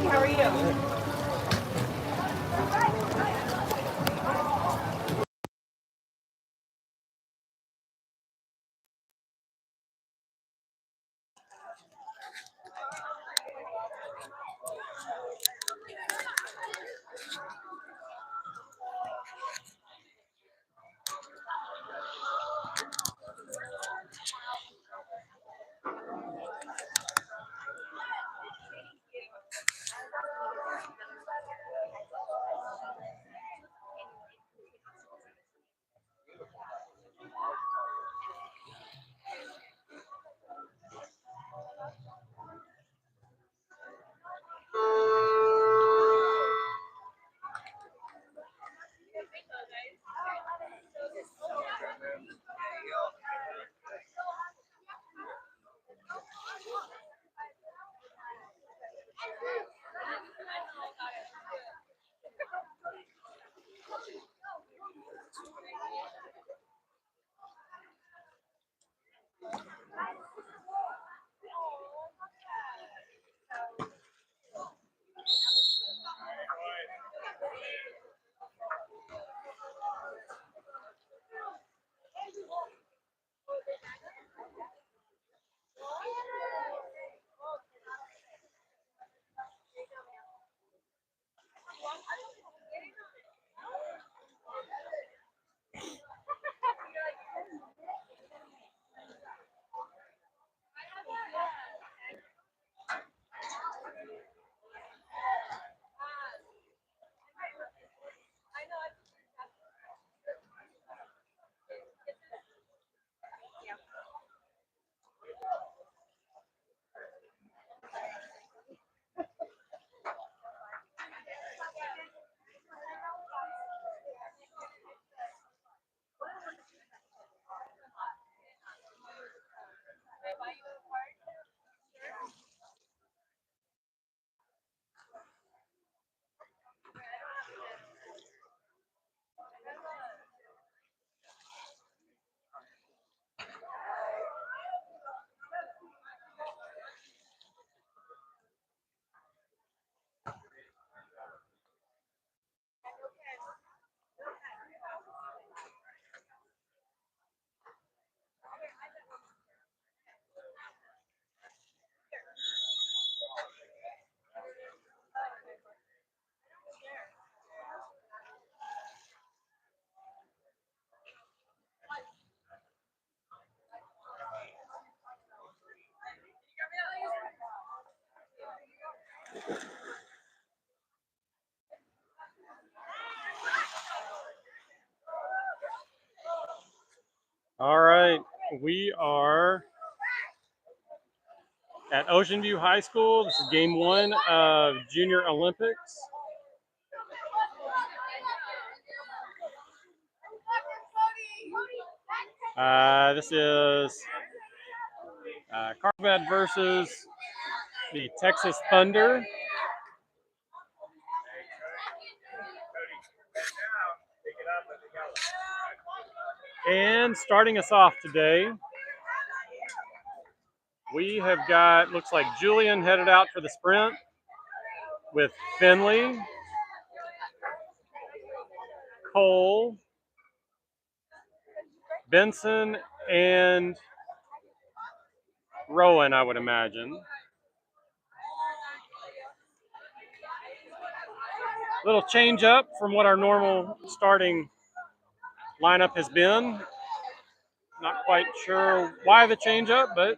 How are you? All right, we are at Ocean View High School. This is game one of Junior Olympics. This is Carlsbad versus the Texas Thunder. And starting us off today, we have got, looks like Julian headed out for the sprint with Finley, Cole, Benson, and Rowan, I would imagine. Little change up from what our normal starting lineup has been. Not quite sure why the change up, but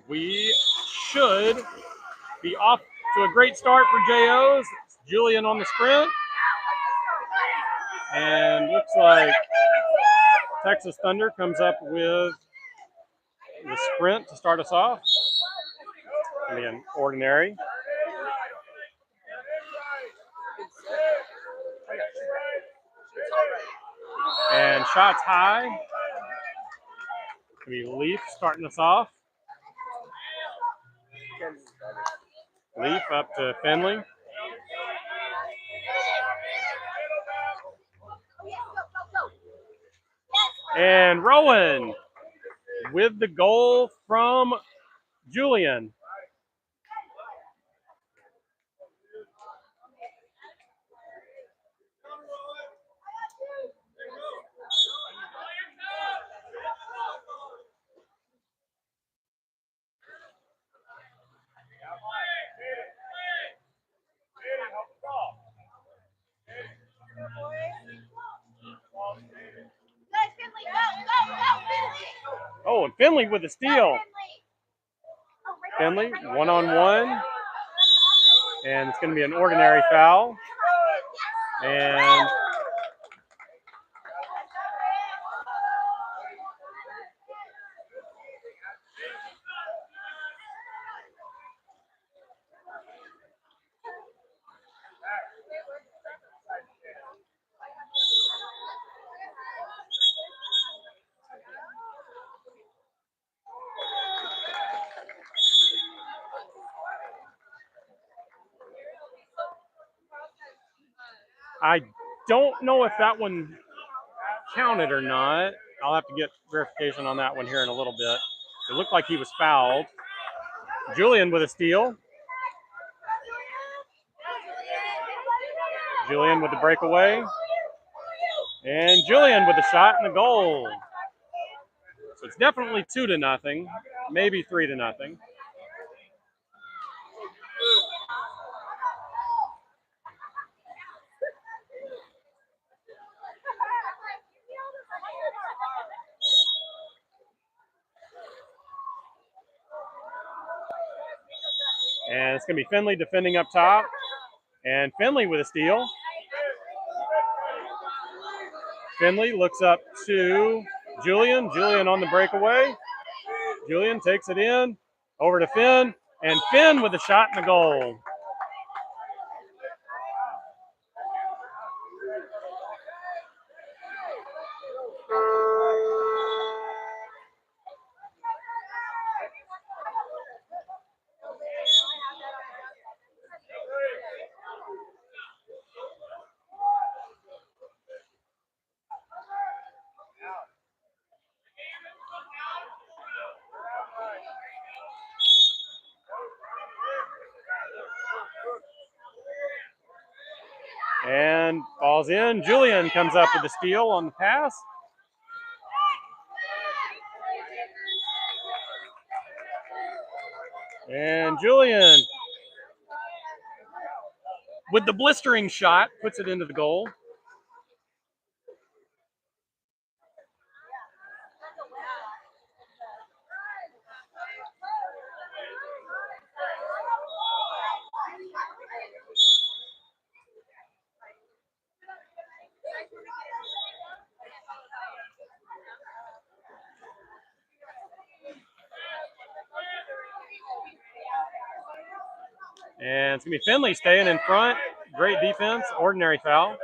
we should be off to a great start for JOs. It's Julian on the sprint. And looks like Texas Thunder comes up with the sprint to start us off. Again, ordinary. And shots high. Gonna be Leaf starting us off. Leaf up to Finley. And Rowan with the goal from Julian. Oh, and Finley with the steal. Finley, one-on-one. And it's going to be an ordinary foul. And I don't know if that one counted or not. I'll have to get verification on that one here in a little bit. It looked like he was fouled. Julian with a steal. Julian with the breakaway. And Julian with the shot and the goal. So it's definitely 2-0, maybe 3-0. And it's going to be Finley defending up top. And Finley with a steal. Finley looks up to Julian. Julian on the breakaway. Julian takes it in. Over to Finn. And Finn with the shot and the goal. And falls in. Julian comes up with the steal on the pass. And Julian with the blistering shot puts it into the goal. And it's going to be Finley staying in front. Great defense, ordinary foul.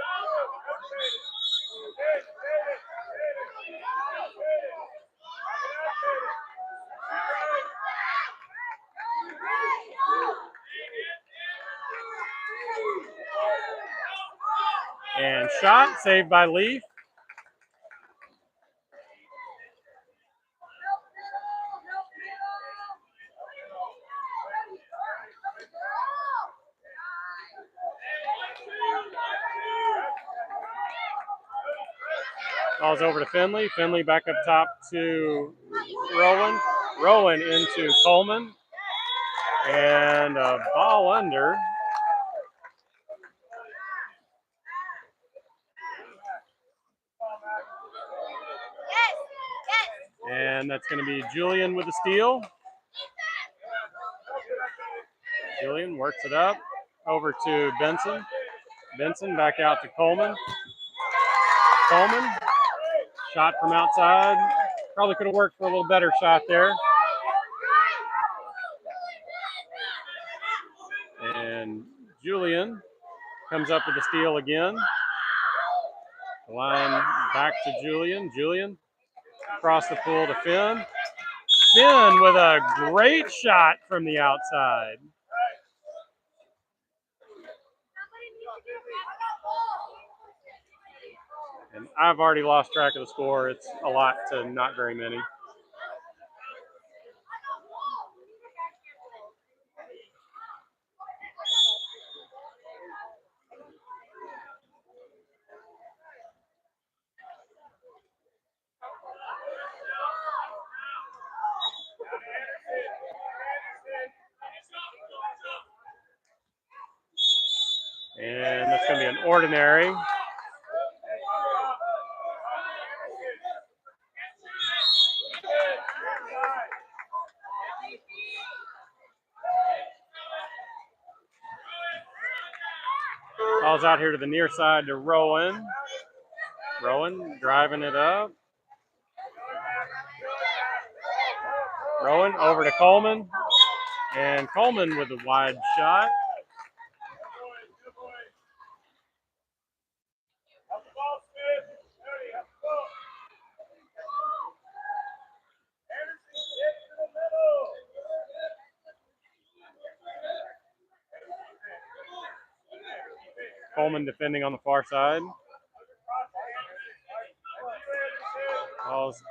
And shot saved by Leaf. Ball's over to Finley. Finley back up top to Rowan. Rowan into Coleman. And a ball under. And that's going to be Julian with the steal. Julian works it up over to Benson. Benson back out to Coleman. Coleman, shot from outside. Probably could have worked for a little better shot there. And Julian comes up with the steal again. Line back to Julian. Julian across the pool to Finn. Finn with a great shot from the outside. And I've already lost track of the score. It's a lot to not very many. That's going to be an ordinary. Ball's out here to the near side to Rowan. Rowan driving it up. Rowan over to Coleman. And Coleman with a wide shot. Coleman defending on the far side. Ball's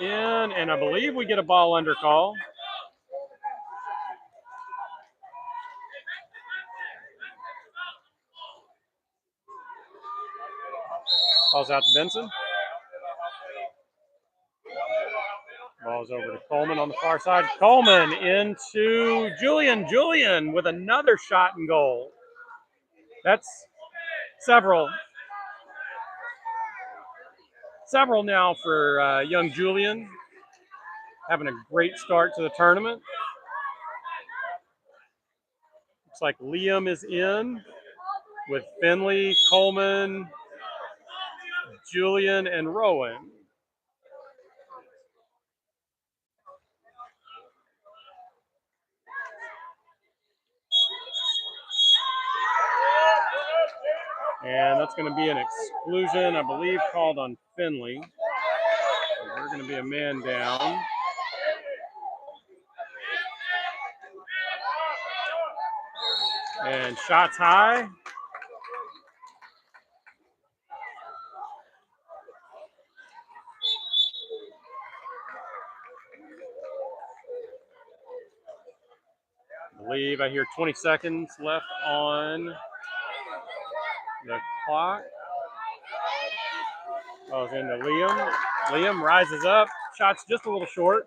in, and I believe we get a ball under call. Ball's out to Benson. Ball's over to Coleman on the far side. Coleman into Julian. Julian with another shot and goal. That's several now for young Julian. Having a great start to the tournament. Looks like Liam is in with Finley, Coleman, Julian, and Rowan. And that's going to be an exclusion, I believe, called on Finley. So we're going to be a man down. And shots high. I believe I hear 20 seconds left on the clock. Goes into Liam. Liam rises up. Shot's just a little short.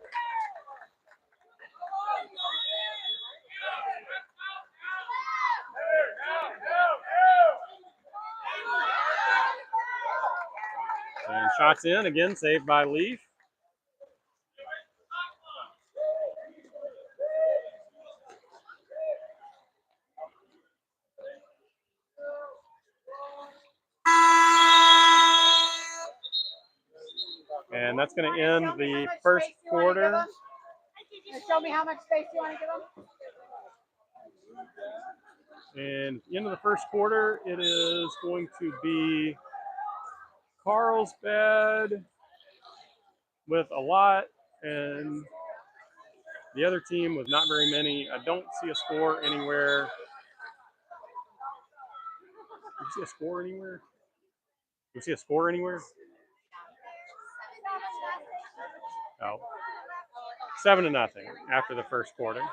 And shots in, again, saved by Leaf. And that's going to end the first quarter. Show me how much space you want to give them. And the end of the first quarter, it is going to be Carlsbad with a lot, and the other team with not very many. I don't see a score anywhere. Do you see a score anywhere? Do you see a score anywhere? Oh. 7-0 after the first quarter.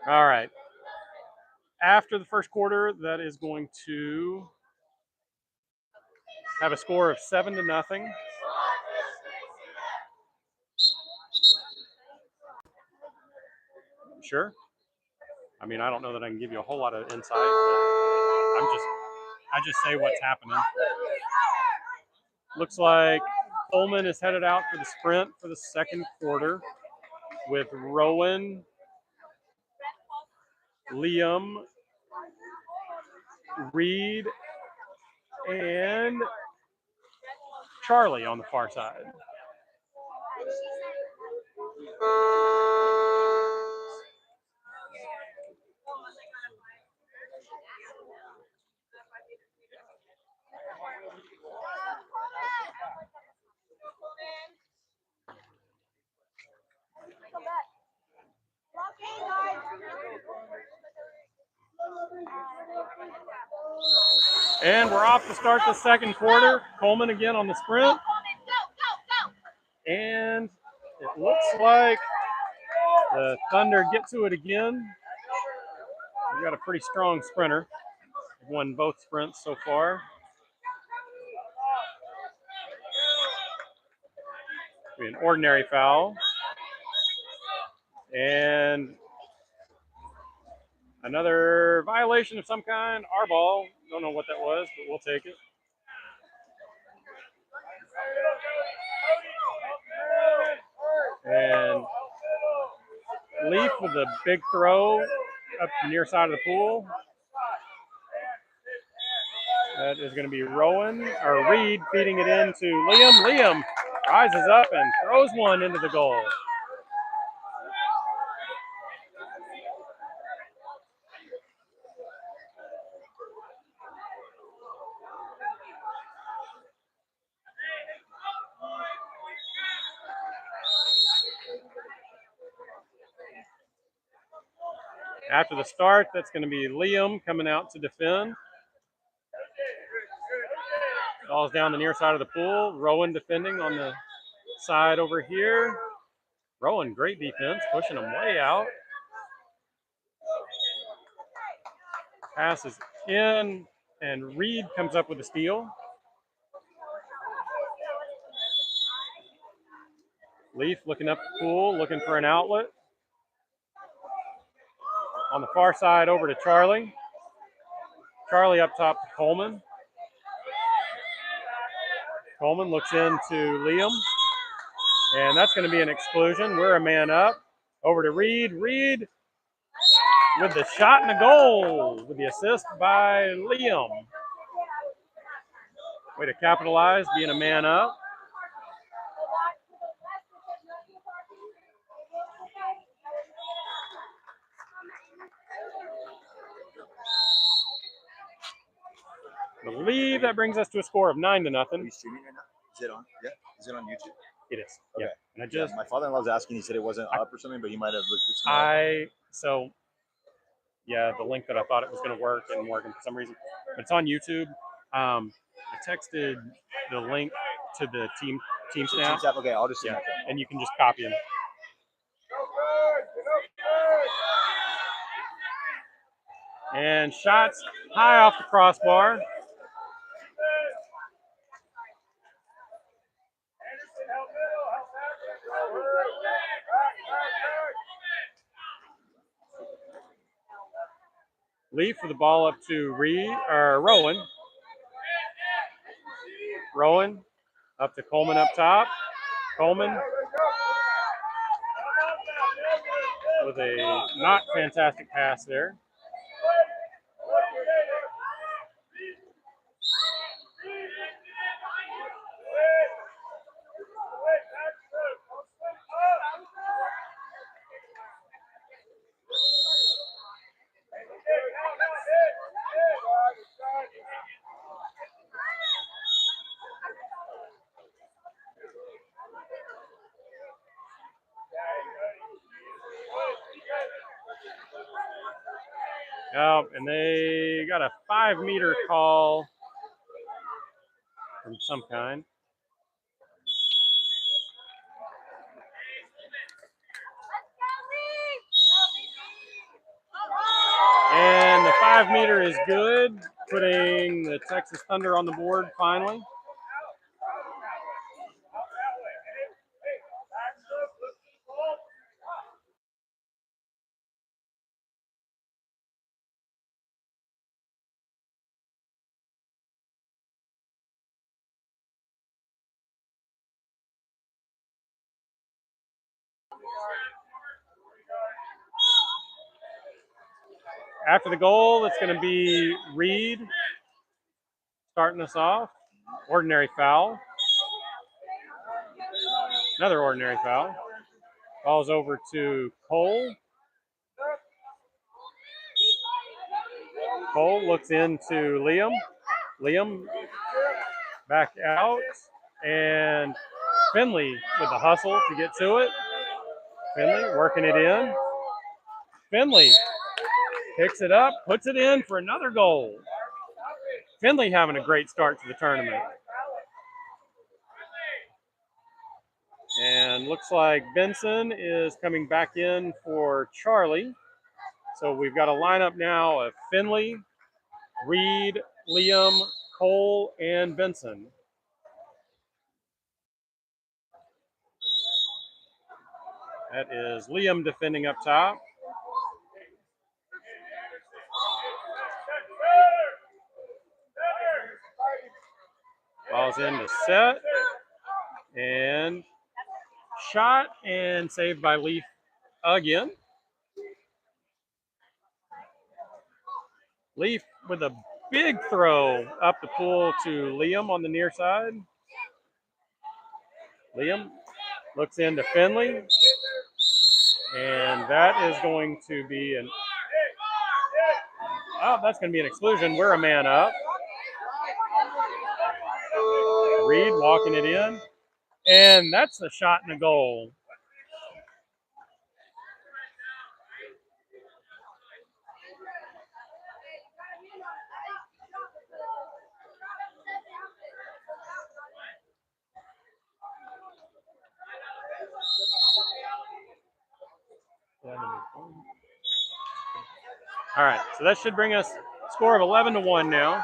All right. After the first quarter, that is going to have a score of 7-0. Sure. I mean, I don't know that I can give you a whole lot of insight, but I just say what's happening. Looks like Coleman is headed out for the sprint for the second quarter with Rowan, Liam, Reed, and Charlie on the far side. And we're off to start the second quarter. Coleman again on the sprint. And it looks like the Thunder get to it again. We've got a pretty strong sprinter. We've won both sprints so far. An ordinary foul. And another violation of some kind. Our ball. Don't know what that was, but we'll take it. And Leaf with a big throw up the near side of the pool. That is going to be Reed feeding it into Liam. Liam rises up and throws one into the goal. After the start, that's going to be Liam coming out to defend. Ball's down the near side of the pool. Rowan defending on the side over here. Rowan, great defense, pushing him way out. Passes in, and Reed comes up with a steal. Leaf looking up the pool, looking for an outlet. On the far side, over to Charlie. Charlie up top to Coleman. Coleman looks into Liam. And that's going to be an exclusion. We're a man up. Over to Reed. Reed with the shot and the goal. With the assist by Liam. Way to capitalize, being a man up. I believe that brings us to a score of 9-0. Are you streaming right now? Is it on? Yeah. Is it on YouTube? It is. Okay. Yeah. And my father-in-law was asking. He said it wasn't up or something, but he might have looked at something. The link that I thought it was going to work didn't work for some reason. But it's on YouTube. I texted the link to the team snap. Okay, I'll just and you can just copy them. And shots high off the crossbar. Leaf with the ball up to Rowan. Rowan up to Coleman up top. Coleman with a not fantastic pass there. And they got a 5-meter call from some kind. And the 5-meter is good, putting the Texas Thunder on the board finally. After the goal, it's going to be Reed starting us off. Ordinary foul. Another ordinary foul. Ball's over to Cole. Cole looks into Liam. Liam back out. And Finley with the hustle to get to it. Finley working it in. Finley picks it up, puts it in for another goal. Finley having a great start to the tournament. And looks like Benson is coming back in for Charlie. So we've got a lineup now of Finley, Reed, Liam, Cole, and Benson. That is Liam defending up top. Ball's in to set. And shot and saved by Leaf again. Leaf with a big throw up the pool to Liam on the near side. Liam looks into Finley. And that is going to be an... Oh, that's going to be an exclusion. We're a man up. Reed walking it in. And that's the shot and a goal. All right, so that should bring us a score of 11-1 now.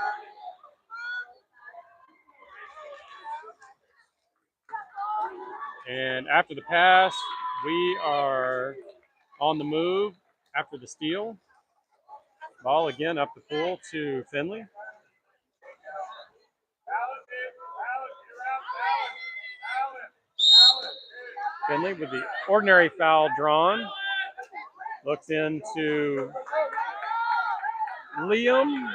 And after the pass, we are on the move after the steal. Ball again up the pool to Finley. Finley with the ordinary foul drawn. Looks into Liam.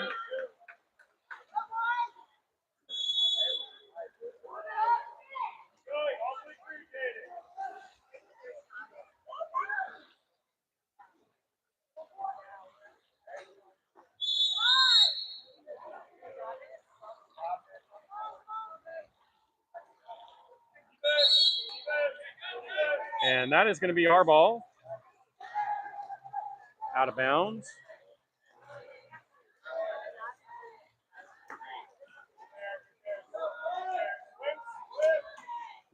And that is going to be our ball. Out of bounds.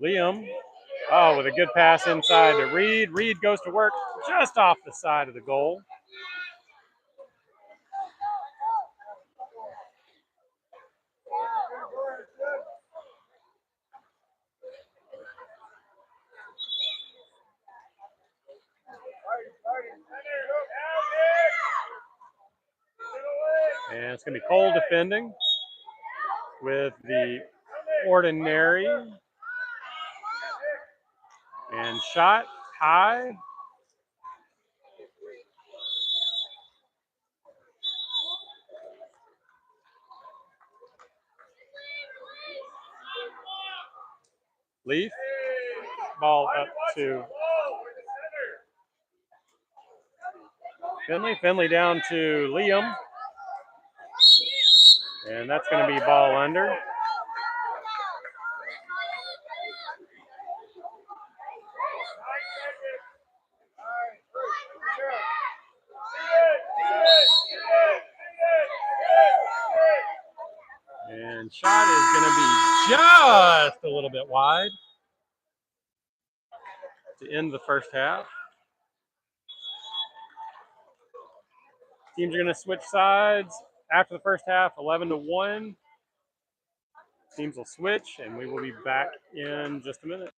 Liam, with a good pass inside to Reed. Reed goes to work just off the side of the goal. And it's going to be Cole defending with the ordinary. And shot high. Leaf. Ball up to Finley. Finley down to Liam. And that's going to be ball under. And shot is going to be just a little bit wide to end the first half. Teams are going to switch sides after the first half, 11-1. Teams will switch, and we will be back in just a minute.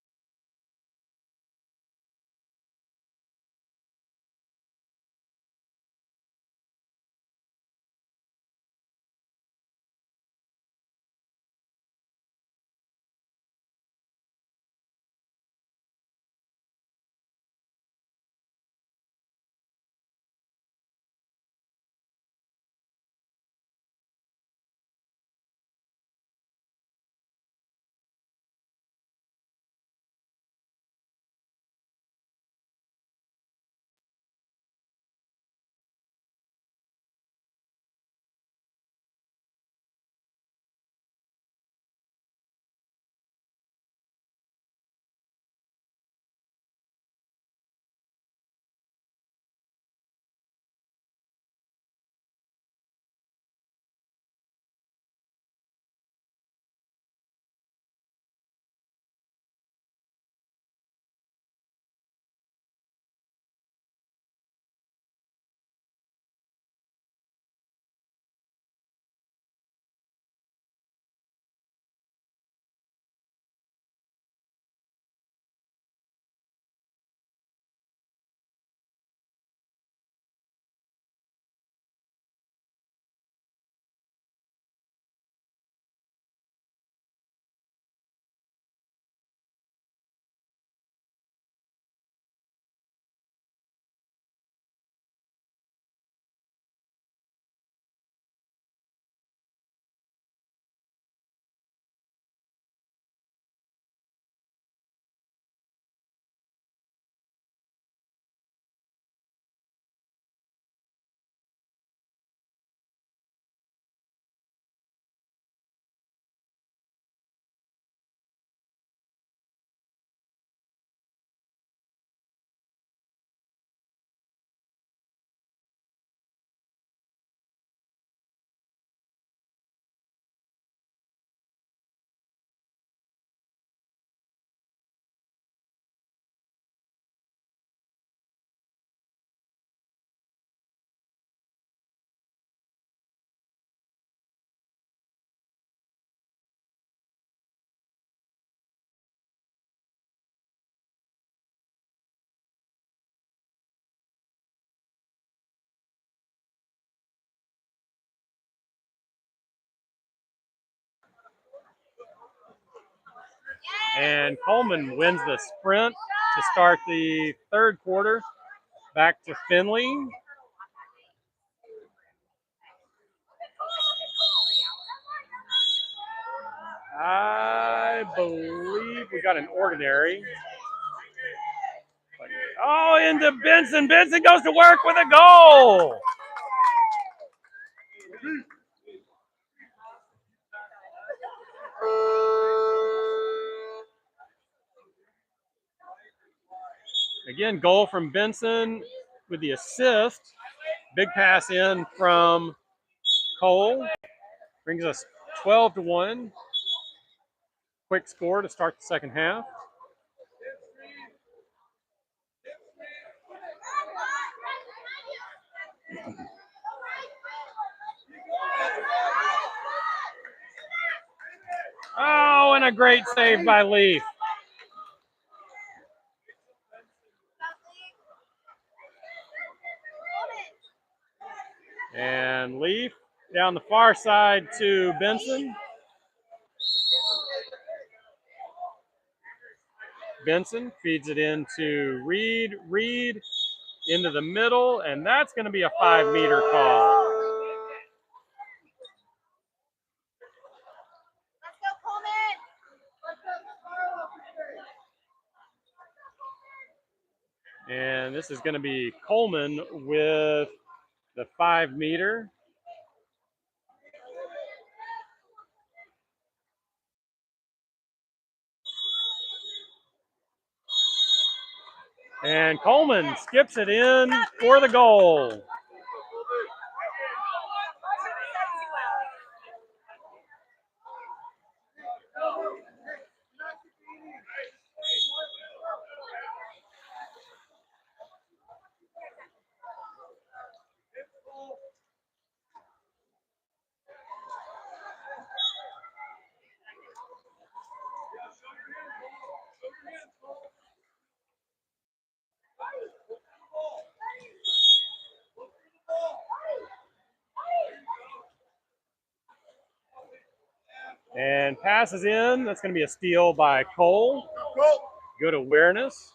And Coleman wins the sprint to start the third quarter. Back to Finley. I believe we got an ordinary. Oh, into Benson. Benson goes to work with a goal. Again, goal from Benson with the assist. Big pass in from Cole. Brings us 12-1. Quick score to start the second half. Oh, and a great save by Leaf. And Leaf down the far side to Benson. Benson feeds it into Reed. Reed into the middle, and that's going to be a 5-meter call. Let's go, Coleman. And this is going to be Coleman with the 5-meter. And Coleman skips it in for the goal. And passes in. That's going to be a steal by Cole. Good awareness.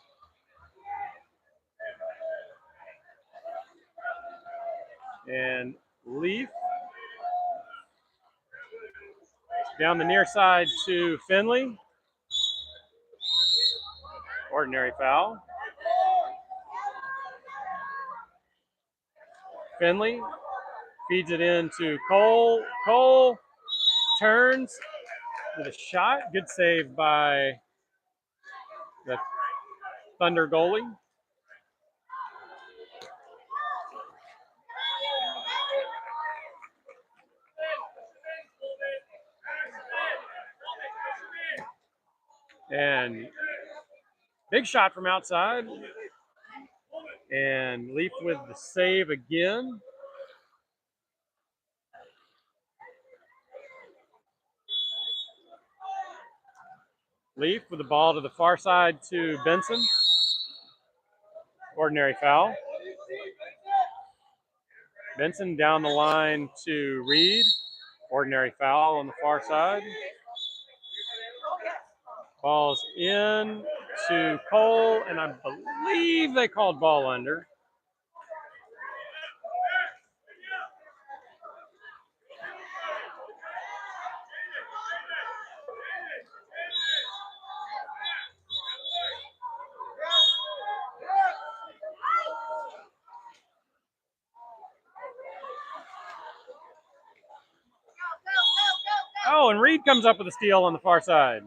And Leaf down the near side to Finley. Ordinary foul. Finley feeds it into Cole. Cole turns with a shot. Good save by the Thunder goalie. And big shot from outside. And Leaf with the save again. Leaf with the ball to the far side to Benson. Ordinary foul. Benson down the line to Reed. Ordinary foul on the far side. Ball's in to Cole, and I believe they called ball under. Oh, and Reed comes up with a steal on the far side.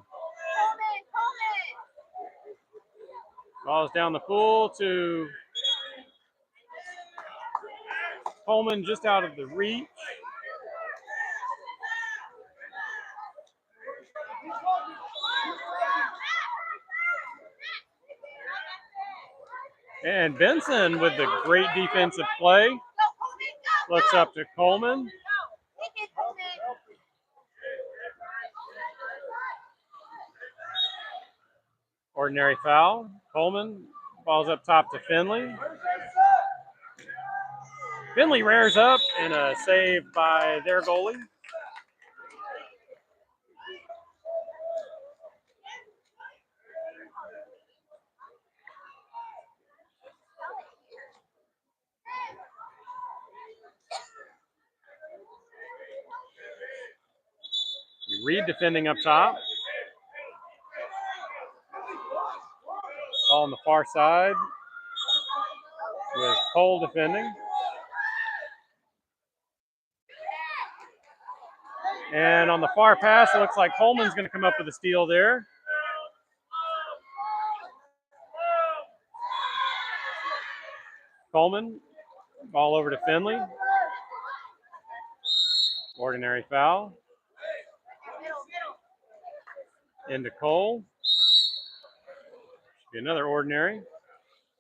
Ball's down the pool to Coleman, just out of the reach. And Benson with the great defensive play. Looks up to Coleman. Ordinary foul. Coleman, ball's up top to Finley. Finley rears up and a save by their goalie. Reed defending up top. Ball on the far side with Cole defending. And on the far pass, it looks like Coleman's going to come up with a steal there. Coleman, ball over to Finley. Ordinary foul. Into Cole. Should be another ordinary.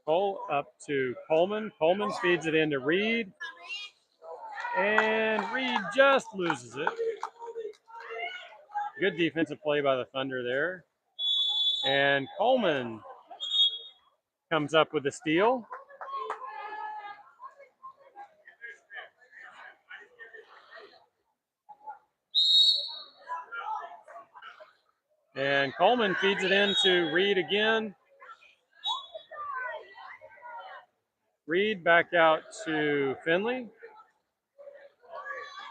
Cole up to Coleman. Coleman feeds it into Reed. And Reed just loses it. Good defensive play by the Thunder there. And Coleman comes up with the steal. And Coleman feeds it into Reed again. Reed back out to Finley.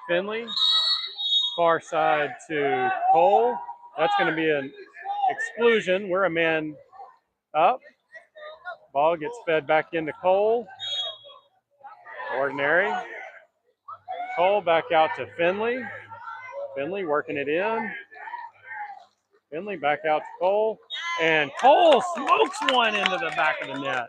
Finley, far side to Cole. That's going to be an exclusion. We're a man up. Ball gets fed back into Cole. Ordinary. Cole back out to Finley. Finley working it in. Finley back out to Cole. And Cole smokes one into the back of the net.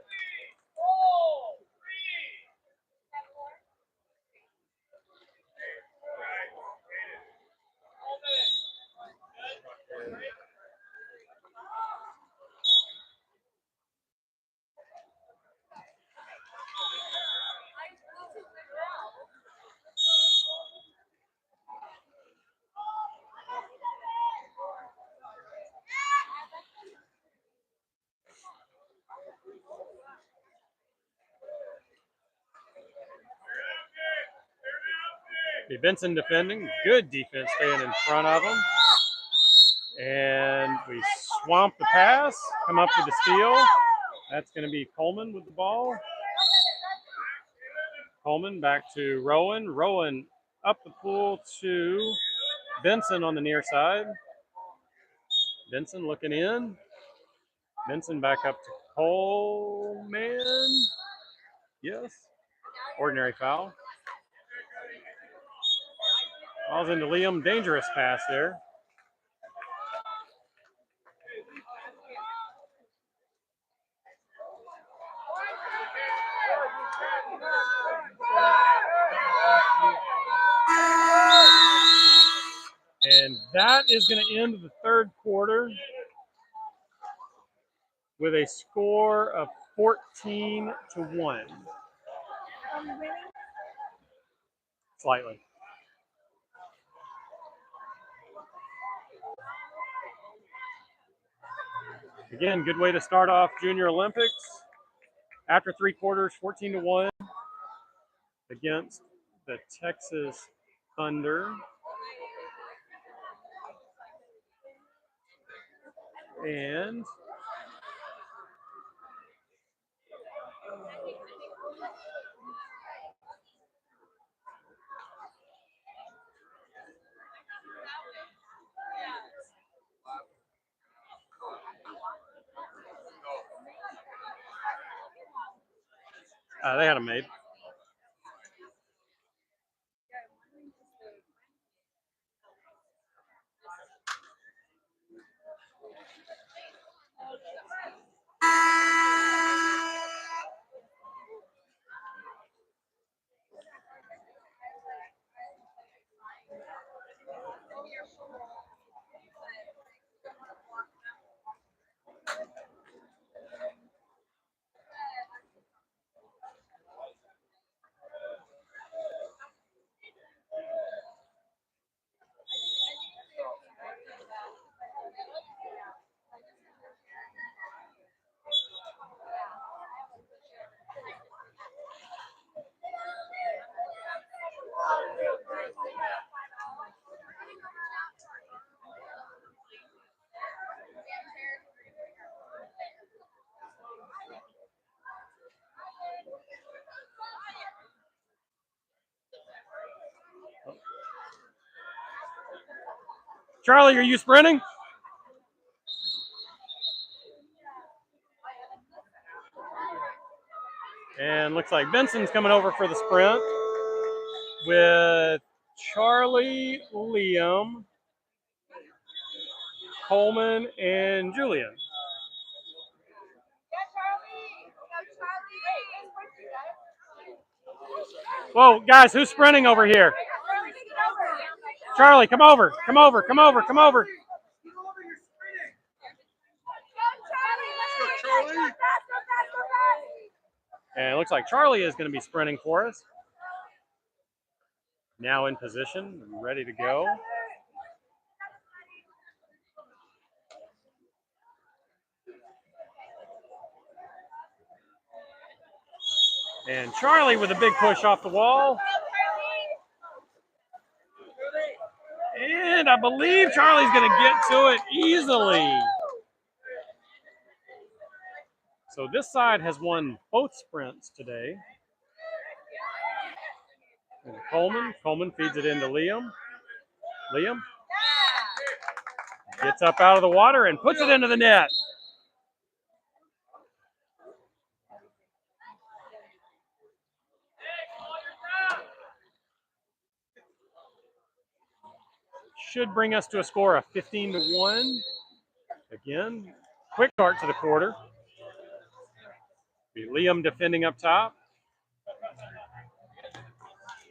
Benson defending. Good defense staying in front of him. And we swamp the pass. Come up with the steal. That's going to be Coleman with the ball. Coleman back to Rowan. Rowan up the pool to Benson on the near side. Benson looking in. Benson back up to Coleman. Yes. Ordinary foul. Ball's into Liam. Dangerous pass there. And that is going to end the third quarter with a score of 14-1. Slightly. Again, good way to start off Junior Olympics. After three quarters, 14-1 against the Texas Thunder. And they had them made. Charlie, are you sprinting? And looks like Benson's coming over for the sprint with Charlie, Liam, Coleman, and Julian. Whoa, guys, who's sprinting over here? Charlie, come over, come over, come over, come over. And it looks like Charlie is going to be sprinting for us. Now in position, ready to go. And Charlie with a big push off the wall. And I believe Charlie's going to get to it easily. So this side has won both sprints today. And Coleman feeds it into Liam. Liam gets up out of the water and puts it into the net. Should bring us to a score of 15-1. Again, quick start to the quarter. Be Liam defending up top.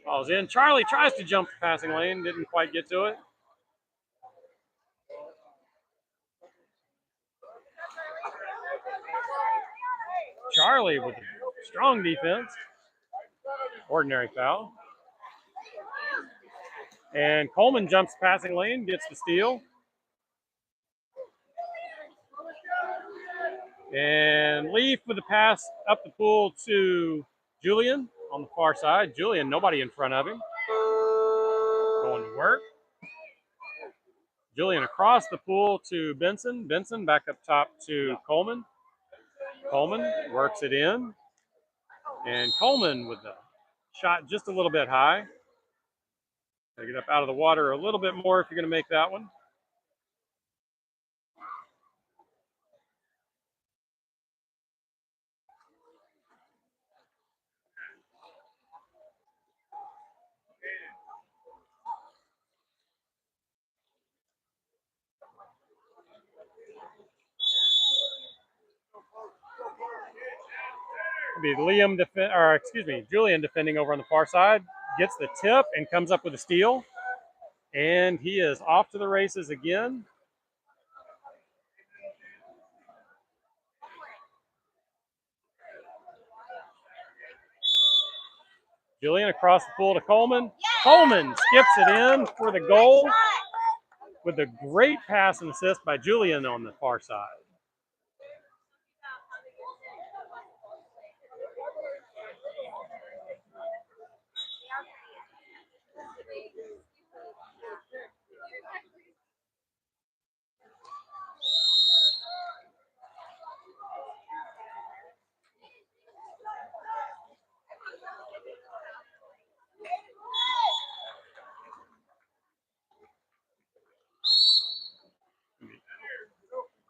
Ball's in. Charlie tries to jump the passing lane, didn't quite get to it. Charlie with strong defense. Ordinary foul. And Coleman jumps the passing lane, gets the steal. And Leaf with the pass up the pool to Julian on the far side. Julian, nobody in front of him. Going to work. Julian across the pool to Benson. Benson back up top to Coleman. Coleman works it in. And Coleman with the shot just a little bit high. Gotta get up out of the water a little bit more if you're going to make that one. It'll be Julian defending over on the far side. Gets the tip and comes up with a steal. And he is off to the races again. Julian across the pool to Coleman. Coleman skips it in for the goal with a great pass and assist by Julian on the far side.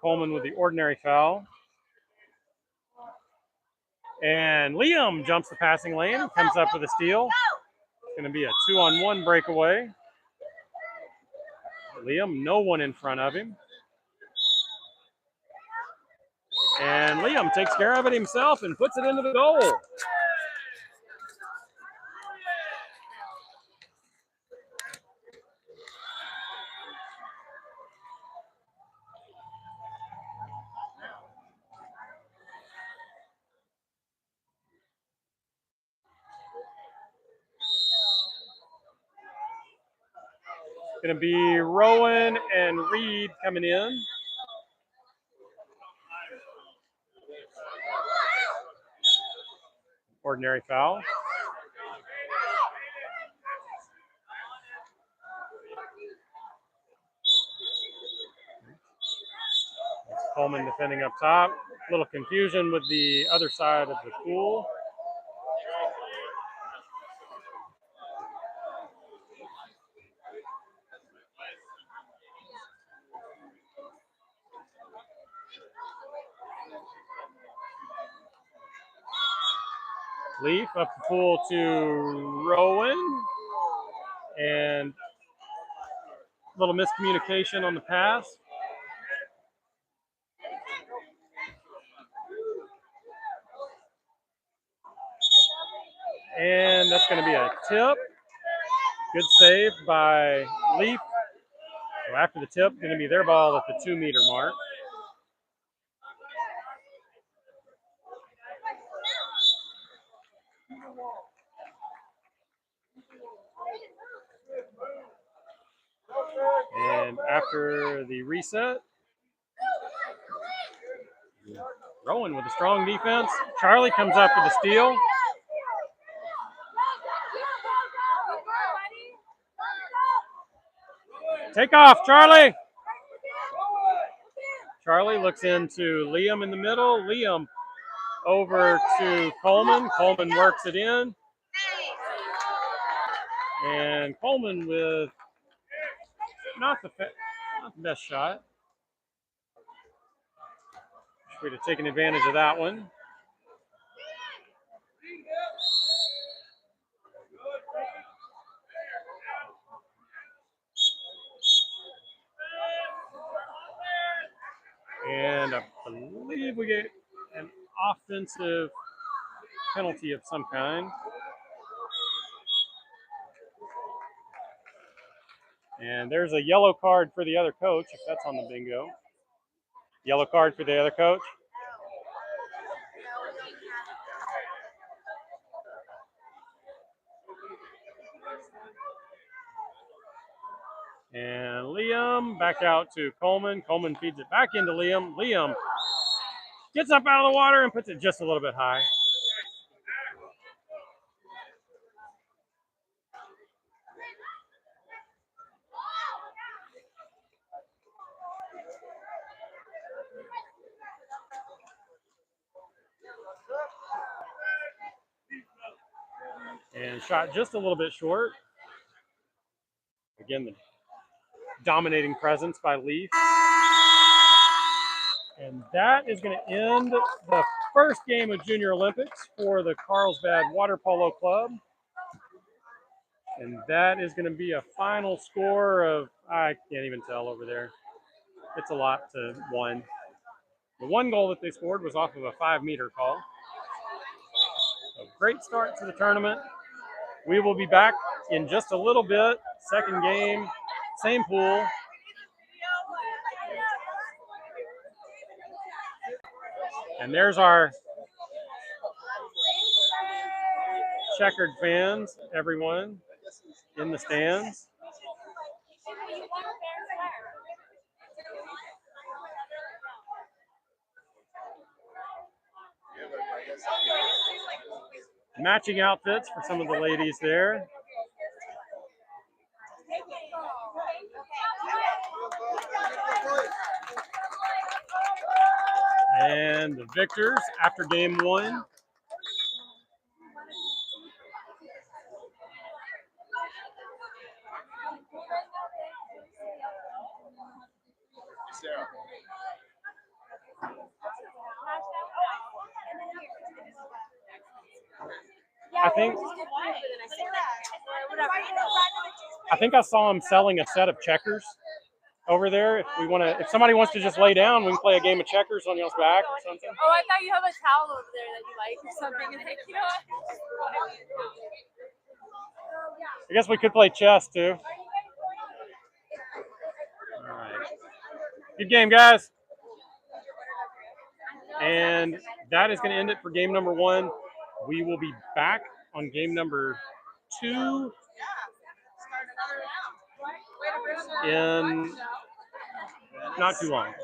Coleman with the ordinary foul. And Liam jumps the passing lane, comes up with a steal. It's going to be a 2-on-1 breakaway. Liam, no one in front of him. And Liam takes care of it himself and puts it into the goal. Going to be Rowan and Reed coming in. Ordinary foul. Coleman defending up top. A little confusion with the other side of the pool. Leaf up the pool to Rowan. And a little miscommunication on the pass. And that's going to be a tip. Good save by Leaf. So after the tip, going to be their ball at the 2-meter mark. And after the reset, Rowan with a strong defense. Charlie comes up with a steal. Take off, Charlie. Charlie looks into Liam in the middle. Liam over to Coleman. Coleman works it in. And Coleman with not the best shot. We'd have taken advantage of that one. And I believe we get an offensive penalty of some kind. And there's a yellow card for the other coach, if that's on the bingo. Yellow card for the other coach. And Liam back out to Coleman. Coleman feeds it back into Liam. Liam gets up out of the water and puts it just a little bit high. And shot just a little bit short. Again, the dominating presence by Leaf. And that is going to end the first game of Junior Olympics for the Carlsbad Water Polo Club. And that is going to be a final score of, I can't even tell over there. It's a lot to 1. The one goal that they scored was off of a 5-meter call. So great start to the tournament. We will be back in just a little bit. Second game, same pool. And there's our checkered fans, everyone in the stands. Matching outfits for some of the ladies there. And the victors after game 1. I think I saw him selling a set of checkers over there. If somebody wants to just lay down, we can play a game of checkers on y'all's back or something. Oh, I thought you have a towel over there that you like or something. You know what? I guess we could play chess too. All right. Good game, guys. And that is going to end it for game number 1. We will be back on game number 2 in not too long.